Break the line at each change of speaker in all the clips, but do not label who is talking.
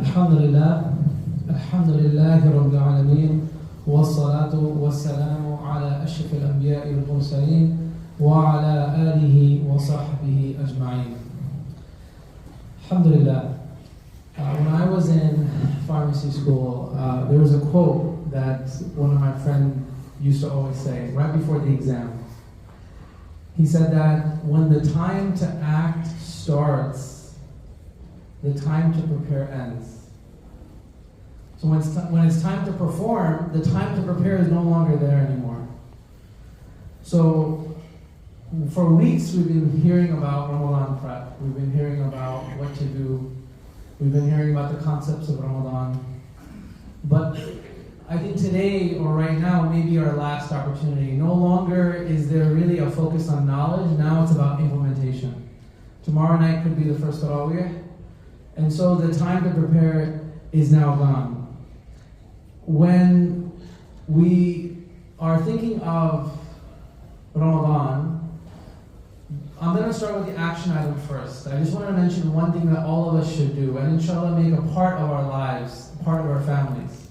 Alhamdulillah, Alhamdulillahi Rabbil Alameen, wassalatu wassalamu ala ashraf al-anbiya'i wal-mursaleen, wa ala alihi wa sahbihi ajma'een. Alhamdulillah. When I was in pharmacy school, there was a quote that one of my friends used to always say, right before the exam. He said that when the time to act starts, the time to prepare ends. So when it's time to perform, the time to prepare is no longer there anymore. So for weeks we've been hearing about Ramadan prep. We've been hearing about what to do. We've been hearing about the concepts of Ramadan. But I think today or right now may be our last opportunity. No longer is there really a focus on knowledge. Now it's about implementation. Tomorrow night could be the first Tarawih. And so the time to prepare is now gone. When we are thinking of Ramadan, I'm going to start with the action item first. I just want to mention one thing that all of us should do, and inshallah make a part of our lives, part of our families.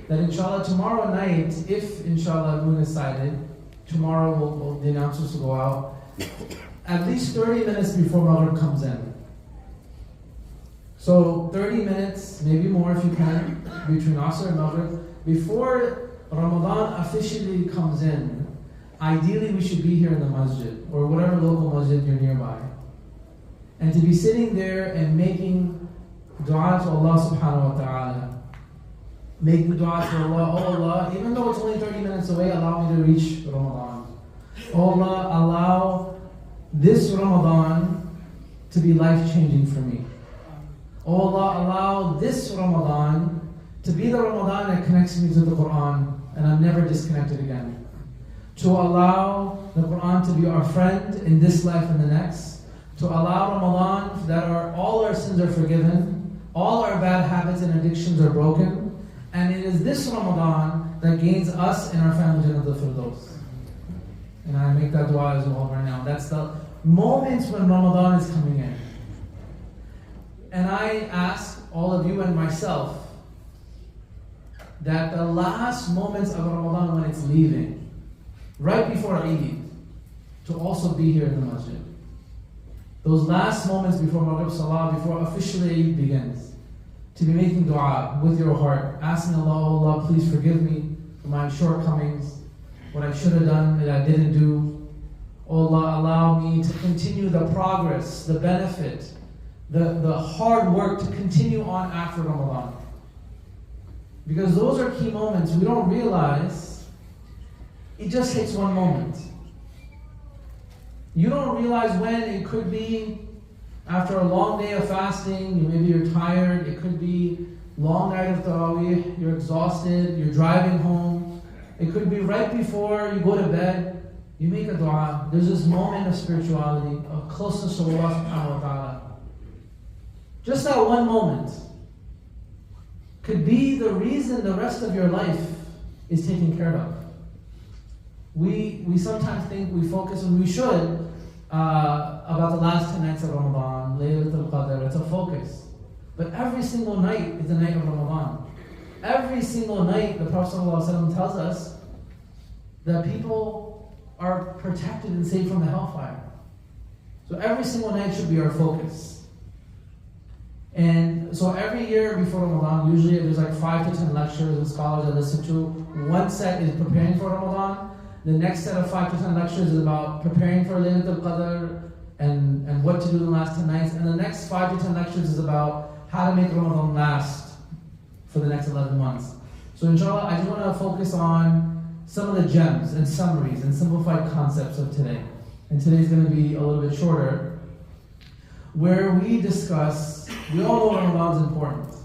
That inshallah tomorrow night, if inshallah moon is sighted, tomorrow the announcements will go out, at least 30 minutes before Maghrib comes in. So 30 minutes, maybe more if you can, between Asr and Maghrib, before Ramadan officially comes in. Ideally, we should be here in the Masjid, or whatever local Masjid you're nearby. And to be sitting there and making dua to Allah subhanahu wa ta'ala. Making dua to Allah, oh Allah, even though it's only 30 minutes away, allow me to reach Ramadan. Oh Allah, allow this Ramadan to be life-changing for me. Oh Allah, allow this Ramadan to be the Ramadan that connects me to the Quran, and I'm never disconnected again. To allow the Quran to be our friend in this life and the next. To allow Ramadan that all our sins are forgiven, all our bad habits and addictions are broken, and it is this Ramadan that gains us and our family Jannah al-Firdaus. And I make that dua as well right now. That's the moments when Ramadan is coming in. And I ask all of you and myself that the last moments of Ramadan when it's leaving, right before Eid, to also be here in the Masjid. Those last moments before Maghrib Salah, before officially Eid begins, to be making dua with your heart, asking Allah, oh Allah, please forgive me for my shortcomings, what I should have done that I didn't do. Oh Allah, allow me to continue the progress, the benefit, the hard work to continue on after Ramadan. Because those are key moments. We don't realize it just takes one moment. You don't realize when it could be after a long day of fasting, maybe you're tired, it could be long night of Tarawih, you're exhausted, you're driving home. It could be right before you go to bed, you make a dua. There's this moment of spirituality, of closeness to Allah subhanahu wa ta'ala. Just that one moment could be the reason the rest of your life is taken care of. We sometimes think we focus, and we should, about the last 10 nights of Ramadan, Laylatul Qadr, it's a focus. But every single night is the night of Ramadan. Every single night, the Prophet ﷺ tells us that people are protected and saved from the hellfire. So every single night should be our focus. And so every year before Ramadan, usually there's like 5 to 10 lectures and scholars I listen to. One set is preparing for Ramadan. The next set of 5 to 10 lectures is about preparing for Laylatul Qadr and what to do in the last 10 nights. And the next 5 to 10 lectures is about how to make Ramadan last for the next 11 months. So inshallah, I just want to focus on some of the gems and summaries and simplified concepts of today. And today's going to be a little bit shorter, where we discuss, we all know Ramadan is important.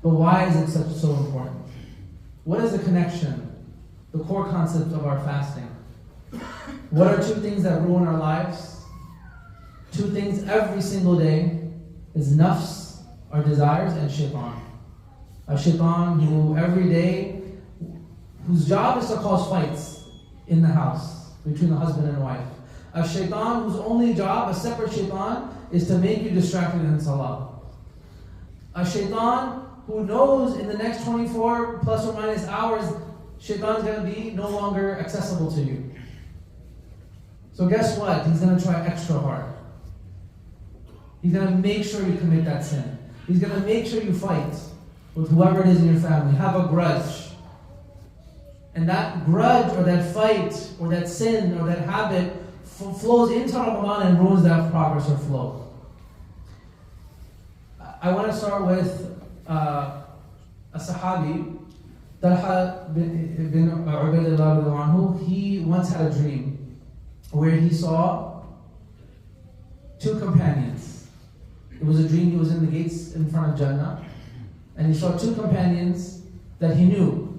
But why is it so important? What is the connection? The core concept of our fasting. What are 2 things that ruin our lives? 2 things every single day is nafs, our desires, and shaitan. A shaitan who every day, whose job is to cause fights in the house between the husband and wife. A shaitan whose only job, a separate shaitan, is to make you distracted in salah. A shaitan who knows in the next 24 plus or minus hours, shaitan's going to be no longer accessible to you. So guess what? He's going to try extra hard. He's going to make sure you commit that sin. He's going to make sure you fight with whoever it is in your family. Have a grudge. And that grudge or that fight or that sin or that habit flows into Ramadan and ruins that progress or flow. I want to start with a Sahabi, Talha bin Ubaydullah. He once had a dream where he saw two companions. It was a dream, he was in the gates in front of Jannah, and he saw two companions that he knew.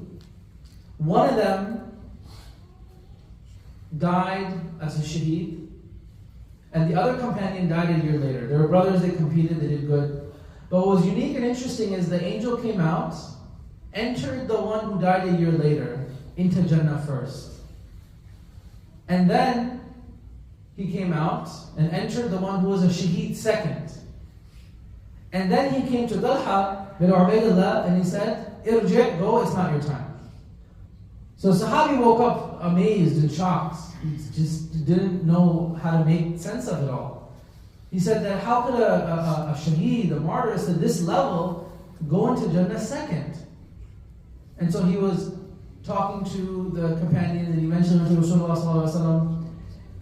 One of them died as a shaheed, and the other companion died a year later. They were brothers, they competed, they did good. But what was unique and interesting is the angel came out, entered the one who died a year later into Jannah first. And then he came out and entered the one who was a shaheed second. And then he came to Talha bin Ubaydullah and he said, Irji', go, it's not your time. So Sahabi woke up amazed and shocked. He just didn't know how to make sense of it all. He said that how could a shaheed, a martyr to this level, go into Jannah second? And so he was talking to the companions and he mentioned it to Rasulullah sallallahu alaihi wasallam.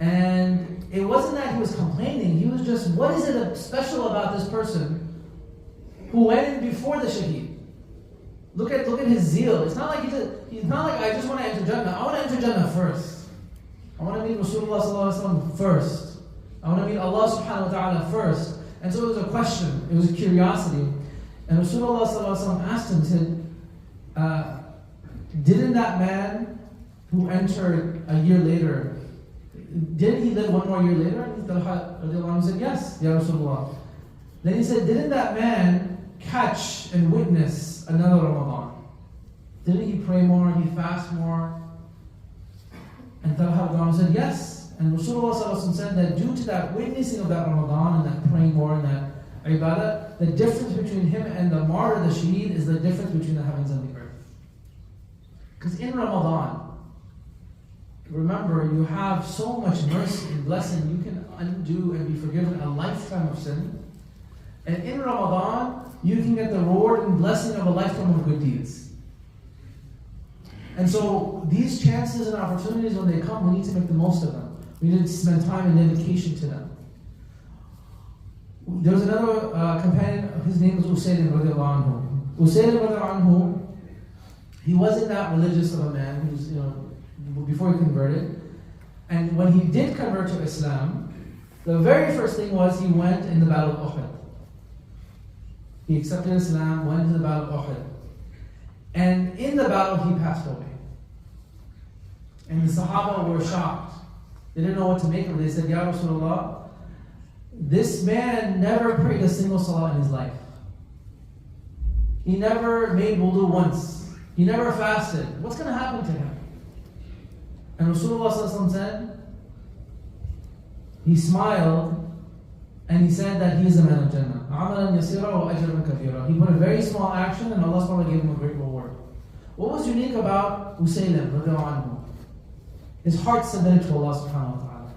And it wasn't that he was complaining. He was just, what is it special about this person who went in before the shaheed? Look at his zeal. It's not like he's not like, I just want to enter Jannah. I want to enter Jannah first. I want to meet Rasulullah sallallahu alaihi wasallam first. I want to meet Allah subhanahu wa ta'ala first. And so it was a question. It was a curiosity. And Rasulullah sallallahu alaihi wasallam asked him, said, didn't that man who entered a year later, didn't he live one more year later? And he said, yes, Ya Rasulullah. Then he said, didn't that man catch and witness another Ramadan? Didn't he pray more, he fast more? And Talha said, yes. And Rasulullah said that due to that witnessing of that Ramadan and that praying more and that ibadah, the difference between him and the martyr, the shaheed, is the difference between the heavens and the earth. Because in Ramadan, remember, you have so much mercy and blessing, you can undo and be forgiven a lifetime of sin. And in Ramadan, you can get the reward and blessing of a lifetime of good deeds. And so these chances and opportunities, when they come, we need to make the most of them. We need to spend time and dedication to them. There was another companion, his name was Usayd radiallahu anhu. Usayd radiallahu anhu, he wasn't that religious of a man. He was, before he converted. And when he did convert to Islam, the very first thing was he went in the Battle of Uhud. He accepted Islam, went to the Battle of Uhud. And in the battle, he passed away. And the Sahaba were shocked. They didn't know what to make of it. They said, Ya Rasulullah, this man never prayed a single salah in his life. He never made wudu once. He never fasted. What's going to happen to him? And Rasulullah said, he smiled and he said that he is a man of Jannah. عَمَلًا يَسِيرًا وَأَجْرًا كَثِيرًا. He put a very small action and Allah subhanahu wa ta'ala gave him a great reward. What was unique about Usayd radiallahu anhu? His heart submitted to Allah subhanahu wa ta'ala.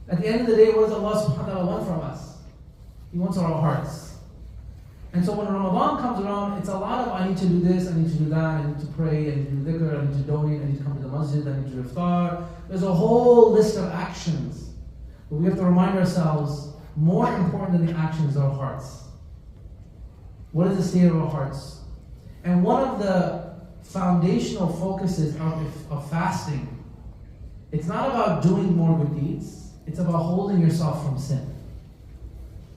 At the end of the day, what does Allah subhanahu wa ta'ala want from us? He wants our hearts. And so when Ramadan comes around, it's a lot of, I need to do this, I need to do that, I need to pray, I need to do dhikr, I need to donate, I need to come to the masjid, I need to do iftar. There's a whole list of actions. But we have to remind ourselves, more important than the actions is our hearts. What is the state of our hearts? And one of the foundational focuses of fasting, it's not about doing more good deeds, it's about holding yourself from sin.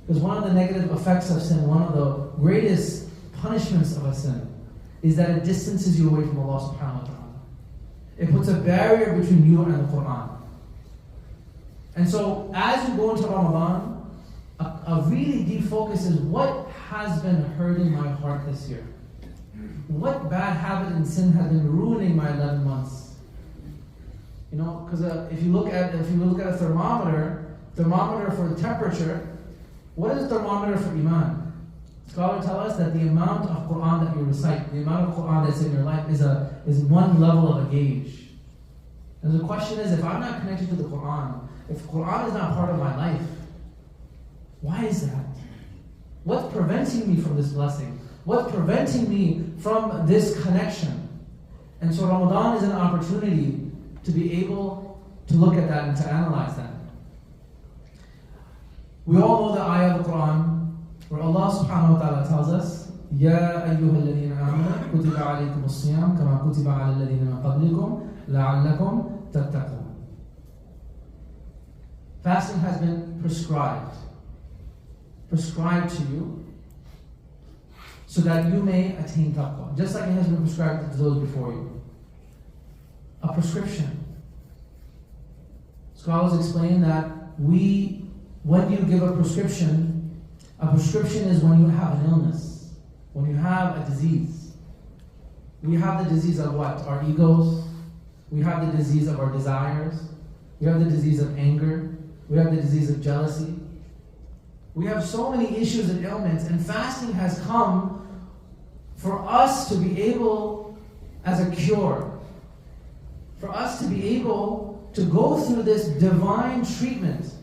Because one of the negative effects of sin, one of the greatest punishments of a sin, is that it distances you away from Allah subhanahu wa ta'ala. It puts a barrier between you and the Quran. And so as you go into Ramadan, a really deep focus is what has been hurting my heart this year? What bad habit and sin has been ruining my 11 months? Because if you look at a thermometer for the temperature, what is a thermometer for Iman? Scholars tell us that the amount of Quran that you recite, the amount of Quran that's in your life is one level of a gauge. And the question is, if I'm not connected to the Quran, if Quran is not part of my life, why is that? What's preventing me from this blessing? What's preventing me from this connection? And so Ramadan is an opportunity to be able to look at that and to analyze that. We all know the ayah of the Quran where Allah subhanahu wa ta'ala tells us, يَا أَيُّهَا الَّذِينَ آمَنُوا كُتِبَ عَلَيْكُمُ الصِّيَامُ كَمَا كُتِبَ عَلَى الَّذِينَ مِنْ قَبْلِكُمْ لَعَلَّكُمْ تَتَّقُونَ. Fasting has been prescribed to you so that you may attain taqwa, just like it has been prescribed to those before you. A prescription. Scholars explain that when you give a prescription is when you have an illness, when you have a disease. We have the disease of what? Our egos. We have the disease of our desires. We have the disease of anger. We have the disease of jealousy. We have so many issues and ailments, and fasting has come for us to be able, as a cure, for us to be able to go through this divine treatment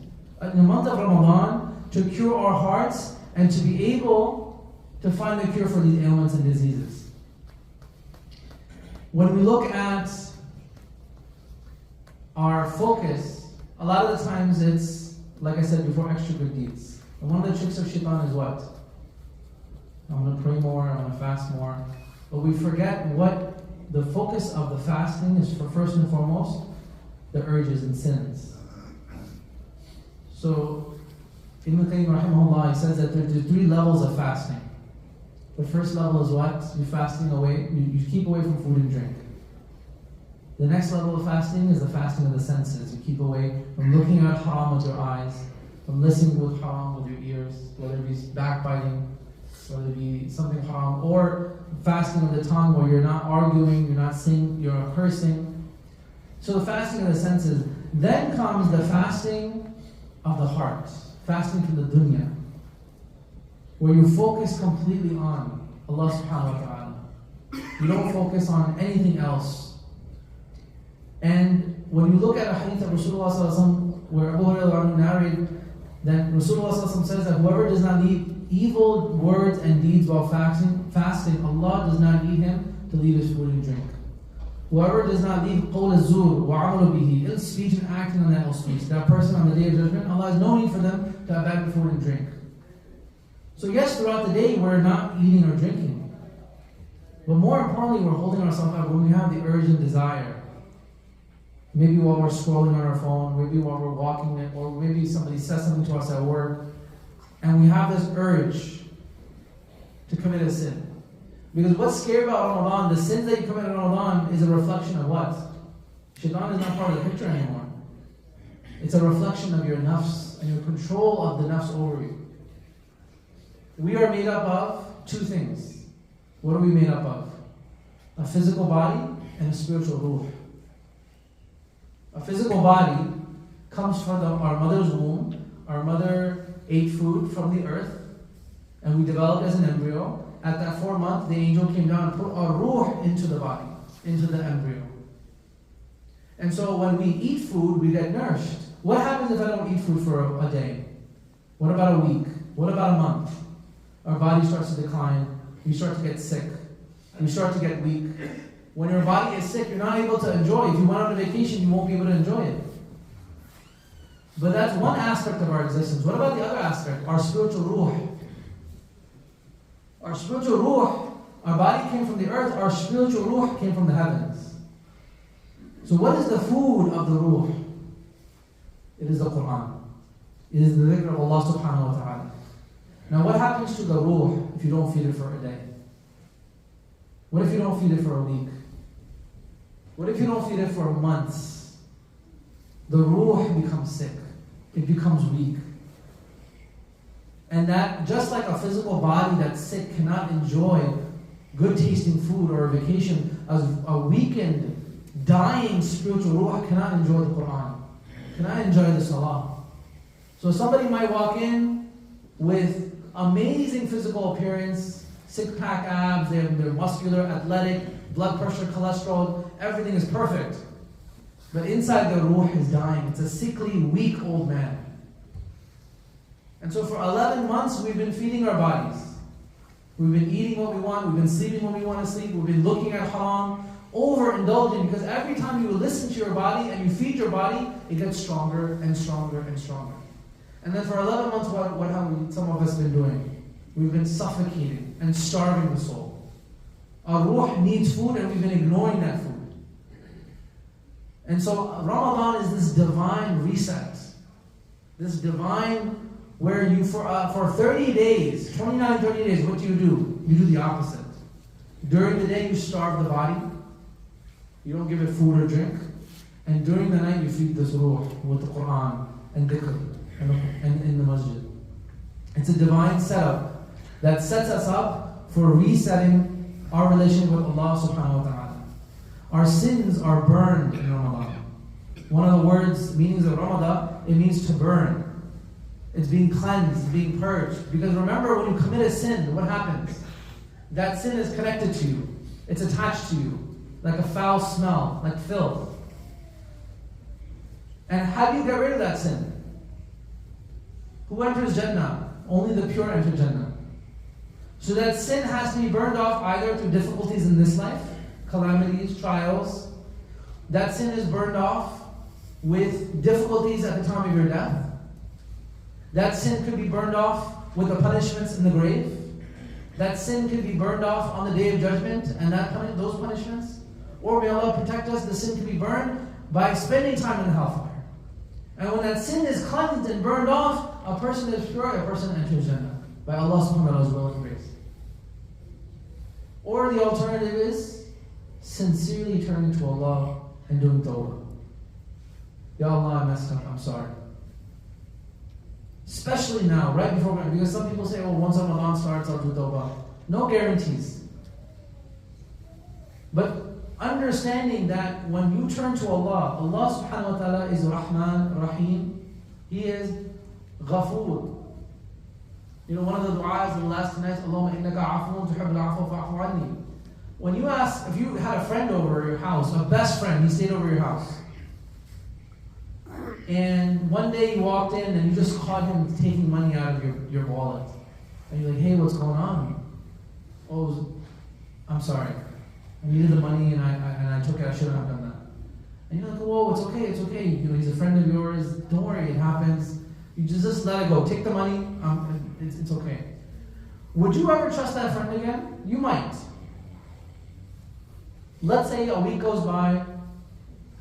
in the month of Ramadan to cure our hearts and to be able to find the cure for these ailments and diseases. When we look at our focus, a lot of the times it's, like I said before, extra good deeds. And one of the tricks of shaitan is what? I'm going to pray more, I'm going to fast more. But we forget what the focus of the fasting is for, first and foremost, the urges and sins. So, Ibn Qayyim rahimahullah, he says that there are three levels of fasting. The first level is what? You're fasting away, you keep away from food and drink. The next level of fasting is the fasting of the senses. You keep away from looking at haram with your eyes, from listening with haram with your ears, whether it be backbiting, whether it be something haram, or fasting of the tongue where you're not arguing, you're not singing, you're cursing. So the fasting of the senses. Then comes the fasting of the heart, fasting from the dunya, where you focus completely on Allah subhanahu wa ta'ala. You don't focus on anything else. And when you look at a hadith of Rasulullah sallallahu alaihi wasallam, where Abu Hurairah narrated that Rasulullah sallallahu alaihi wasallam says that whoever does not leave evil words and deeds while fasting, Allah does not need him to leave his food and drink. Whoever does not leave qawl az-zur wa amalu bihi, ill speech and acting on that ill speech, that person on the day of judgment, Allah has no need for them to abandon food and drink. So yes, throughout the day we're not eating or drinking, but more importantly, we're holding ourselves out when we have the urge and desire. Maybe while we're scrolling on our phone, maybe while we're walking, or maybe somebody says something to us at work, and we have this urge to commit a sin. Because what's scary about Ramadan, the sins that you commit in Ramadan is a reflection of what? Shaitan is not part of the picture anymore. It's a reflection of your nafs and your control of the nafs over you. We are made up of two things. What are we made up of? A physical body and a spiritual ruh. A physical body comes from our mother's womb. Our mother ate food from the earth, and we developed as an embryo. At that 4 month, the angel came down and put our ruh into the body, into the embryo. And so when we eat food, we get nourished. What happens if I don't eat food for a day? What about a week? What about a month? Our body starts to decline. We start to get sick. We start to get weak. When your body is sick, you're not able to enjoy. If you went on a vacation, you won't be able to enjoy it. But that's one aspect of our existence. What about the other aspect? Our spiritual ruh. Our spiritual ruh, our body came from the earth, our spiritual ruh came from the heavens. So what is the food of the ruh? It is the Quran. It is the dhikr of Allah subhanahu wa ta'ala. Now what happens to the ruh if you don't feed it for a day? What if you don't feed it for a week? What if you don't feed it for months? The ruh becomes sick. It becomes weak. And that, just like a physical body that's sick cannot enjoy good tasting food or a vacation, as a weakened, dying spiritual ruh cannot enjoy the Quran, cannot enjoy the Salah. So somebody might walk in with amazing physical appearance, six-pack abs, they're muscular, athletic, blood pressure, cholesterol, everything is perfect. But inside the ruh is dying. It's a sickly, weak old man. And so for 11 months, we've been feeding our bodies. We've been eating what we want, we've been sleeping when we want to sleep, we've been looking at haram, overindulging, because every time you listen to your body and you feed your body, it gets stronger and stronger and stronger. And then for 11 months, what have some of us been doing? We've been suffocating and starving the soul. Our ruh needs food and we've been ignoring that food. And so Ramadan is this divine reset. This divine where you, for 30 days, 29, 30 days, what do? You do the opposite. During the day, you starve the body. You don't give it food or drink. And during the night, you feed this ruh with the Quran and dhikr and in the masjid. It's a divine setup that sets us up for resetting our relationship with Allah subhanahu wa ta'ala. Our sins are burned in Ramadan. One of the meanings of Ramadan, it means to burn. It's being cleansed, being purged. Because remember, when you commit a sin, what happens? That sin is connected to you. It's attached to you. Like a foul smell, like filth. And how do you get rid of that sin? Who enters Jannah? Only the pure enter Jannah. So that sin has to be burned off either through difficulties in this life, calamities, trials. That sin is burned off with difficulties at the time of your death. That sin could be burned off with the punishments in the grave. That sin could be burned off on the day of judgment and those punishments. Or may Allah protect us, the sin can be burned by spending time in the hellfire. And when that sin is cleansed and burned off, a person is pure, a person enters Jannah by Allah subhanahu wa ta'ala's will and grace. Or the alternative is sincerely turning to Allah and doing tawbah. Ya Allah, I messed up, I'm sorry. Especially now, right before, because some people say, oh, once Ramadan starts, I'll do tawbah. No guarantees. But understanding that when you turn to Allah, Allah subhanahu wa ta'ala is Rahman, Rahim. He is Ghafoor. You know, one of the du'as in the last 2 nights, Allahumma innaka afoon tuhibbul afwa fa'fu anni. When you ask, if you had a friend over your house, a best friend, he stayed over your house. And one day you walked in and you just caught him taking money out of your wallet. And you're like, hey, what's going on? Oh, I'm sorry. I needed the money and I took it. I shouldn't have done that. And you're like, whoa, it's okay, it's okay. You know, he's a friend of yours. Don't worry, it happens. You just let it go. Take the money. It's okay. Would you ever trust that friend again? You might. Let's say a week goes by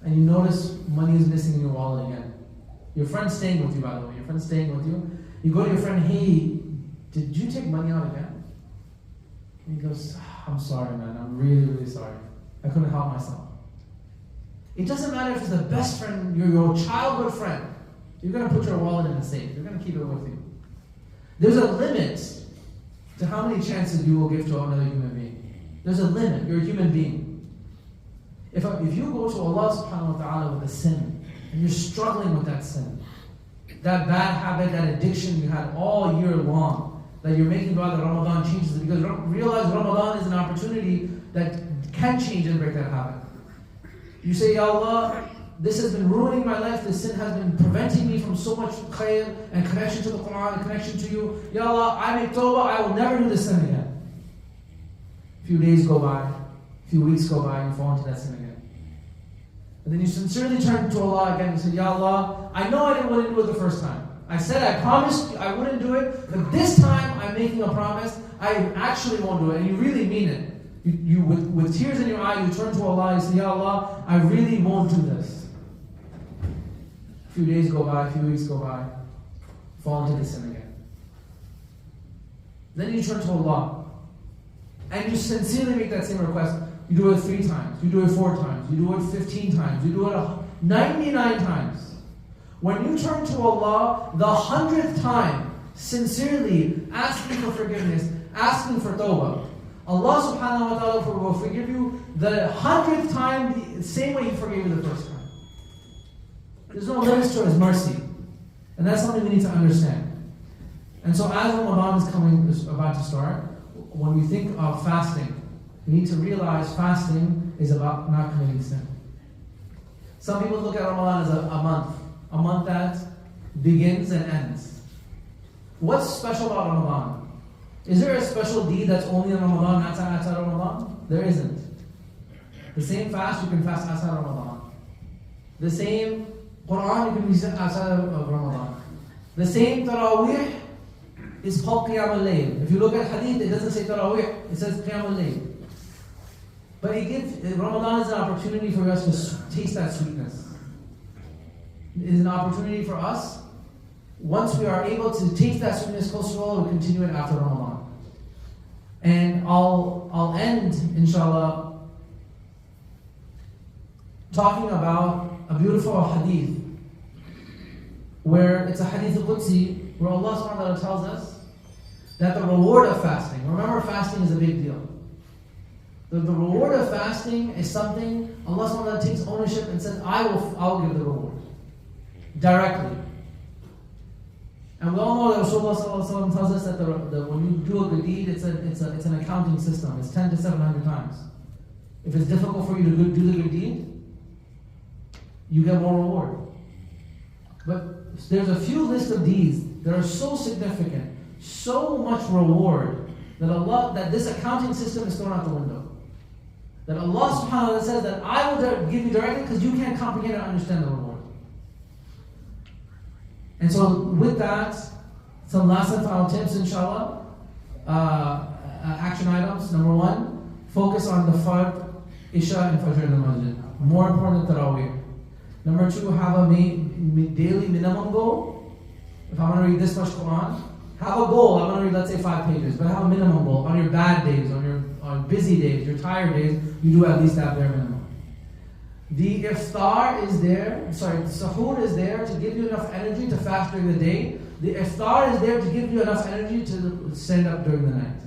and you notice money is missing in your wallet again. Your friend's staying with you, by the way. Your friend's staying with you. You go to your friend, hey, did you take money out again? And he goes, I'm sorry, man. I'm really, really sorry. I couldn't help myself. It doesn't matter if it's the best friend, your childhood friend. You're going to put your wallet in a safe. You're going to keep it with you. There's a limit to how many chances you will give to another human being. There's a limit. You're a human being. If you go to Allah subhanahu wa ta'ala with a sin, and you're struggling with that sin, that bad habit, that addiction you had all year long, that you're making dua that Ramadan changes it, because realize Ramadan is an opportunity that can change and break that habit. You say, Ya Allah, this has been ruining my life, this sin has been preventing me from so much khair and connection to the Quran and connection to you. Ya Allah, I make tawbah, I will never do this sin again. A few days go by, a few weeks go by, and you fall into that sin again. And then you sincerely turn to Allah again and say, Ya Allah, I know I wouldn't do it the first time. I said I promised you I wouldn't do it, but this time I'm making a promise, I actually won't do it. And you really mean it. You with tears in your eye, you turn to Allah and say, Ya Allah, I really won't do this. A few days go by, a few weeks go by, fall into the sin again. Then you turn to Allah, and you sincerely make that same request. You do it 3 times, you do it 4 times, you do it 15 times, you do it 99 times. When you turn to Allah, the 100th time, sincerely asking for forgiveness, asking for tawbah, Allah subhanahu wa ta'ala will forgive you the 100th time the same way He forgave you the first time. There's no limits to His mercy. And that's something we need to understand. And so as Ramadan is about to start, when we think of fasting, we need to realize fasting is about not committing sin. Some people look at Ramadan as a month that begins and ends. What's special about Ramadan? Is there a special deed that's only in Ramadan, not outside of Ramadan? There isn't. The same fast you can fast outside of Ramadan. The same Quran you can read outside of Ramadan. The same Taraweeh is called Qiyam al-Layl. If you look at Hadith, it doesn't say Taraweeh, it says Qiyam al-Layl. But Ramadan is an opportunity for us to taste that sweetness. It is an opportunity for us, once we are able to taste that sweetness close to Allah, we continue it after Ramadan. And I'll end, inshallah, talking about a beautiful hadith, where it's a hadith al-Qudsi, where Allah subhanahu wa ta'ala tells us that the reward of fasting, remember fasting is a big deal. The reward of fasting is something Allah subhanahu wa ta'ala takes ownership and says, I will give the reward. Directly. And we all know that Rasulullah sallallahu alaihi wasallam tells us that when you do a good deed, it's an accounting system. It's 10 to 700 times. If it's difficult for you to do the good deed, you get more reward. But there's a few lists of deeds that are so significant, so much reward, that this accounting system is thrown out the window. That Allah subhanahu wa ta'ala says that I will give you directly because you can't comprehend and understand the reward. And so with that, some last and final tips, inshallah. Action items. Number 1, focus on the Fard, Isha and Fajar in the Masjid. More important than Taraweeh. Number 2, have a daily minimum goal. If I'm going to read this much Quran, have a goal. I'm going to read, let's say, 5 pages, but have a minimum goal. On your bad days, on busy days, your tired days, you do at least that bare minimum. The iftar is there, the suhoor is there to give you enough energy to fast during the day. The iftar is there to give you enough energy to stand up during the night.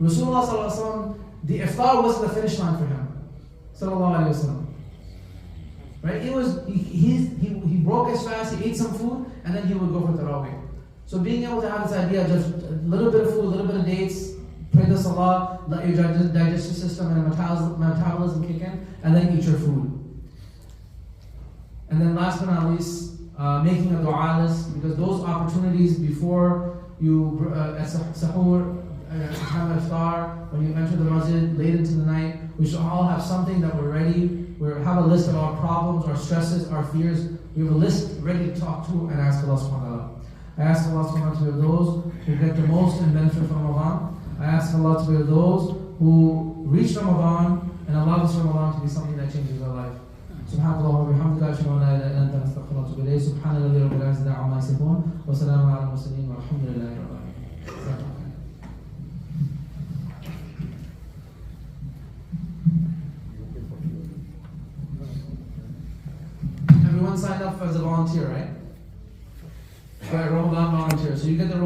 Rasulullah sallallahu alaihi wasallam, the iftar wasn't the finish line for him. Sallallahu alaihi wasallam. Right? He broke his fast, he ate some food, and then he would go for Taraweeh. So being able to have this idea of just a little bit of food, a little bit of dates, pray the Salah, let your digestive system and metabolism kick in, and then eat your food. And then last but not least, making a dua list, because those opportunities before you, at sahur, time of iftar, when you enter the masjid late into the night, we should all have something that we're ready. We have a list of our problems, our stresses, our fears. We have a list ready to talk to and ask Allah subhanahu wa ta'ala. I ask Allah subhanahu wa ta'ala to be those who get the most and benefit from Ramadan. I ask Allah to be those who reach Ramadan and allow this Ramadan to be something that changes their life. Subhanallah wa bihamdika, ashhadu an la ilaha illa anta, astaghfiruka wa atubu ilayk. Subhanallah rabbil izzati amma yasifun, wa salamun ala al-mursalin, walhamdulillahi rabbil alamin. Everyone signed up as a volunteer, right? Right, Ramadan volunteer. So you get the